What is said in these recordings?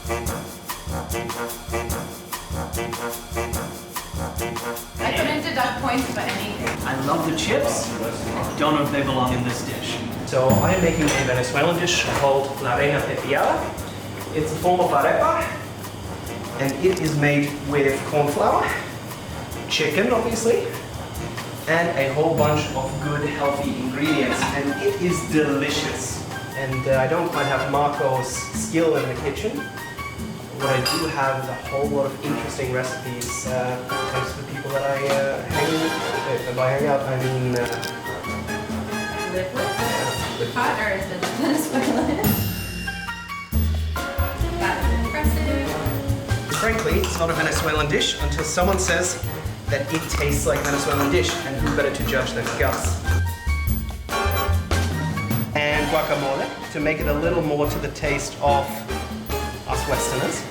I couldn't deduct points for anything. I love the chips. Don't know if they belong in this dish. So I'm making a Venezuelan dish called La Reina Pepiada. It's a form of arepa, and it is made with corn flour, chicken obviously, and a whole bunch of good healthy ingredients, and it is delicious. And I don't quite have Marco's skill in the kitchen. What I do have is a whole lot of interesting recipes thanks to the people that I hang with. By hang out, I mean... Live with? Yeah, Partner is Venezuelan. That's impressive. Frankly, it's not a Venezuelan dish until someone says that it tastes like Venezuelan dish, and who better to judge than Gus. And guacamole, to make it a little more to the taste of us Westerners.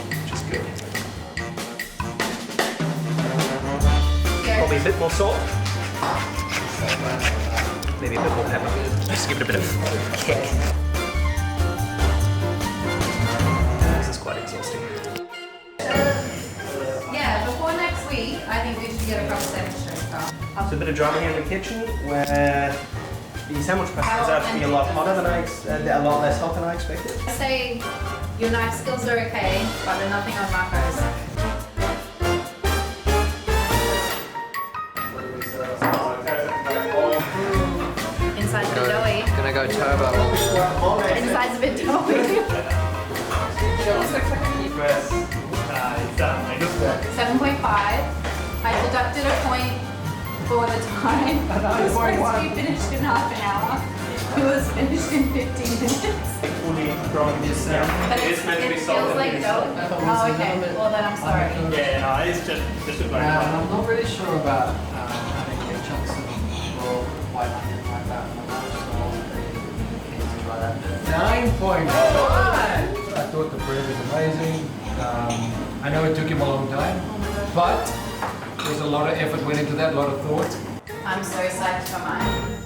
Which is good. Probably a bit more salt. Maybe a bit more pepper. Just give it a bit of kick. This is quite exhausting. Yeah, before next week, I think we should get a proper sandwich toaster. So a bit of drama here in the kitchen where the sandwich press turns out to be a lot hotter than a lot less hot than I expected. I say your knife skills are okay, but they're nothing on Marco's. Inside's a bit doughy. Gonna go turbo. Inside's a bit doughy. 7.5. I deducted a point for the time. It was supposed to be finished in half an hour. It was finished in 15 minutes. But it feels like dough. Oh, okay. Well, then I'm sorry. Yeah, no, it's just a great I'm not really sure about having big chunks of raw white onion like that. I'm not sure keen to try that. 9.5! I thought the bread was amazing. I know it took him a long time, but there's a lot of effort went into that, a lot of thought. I'm so psyched for mine.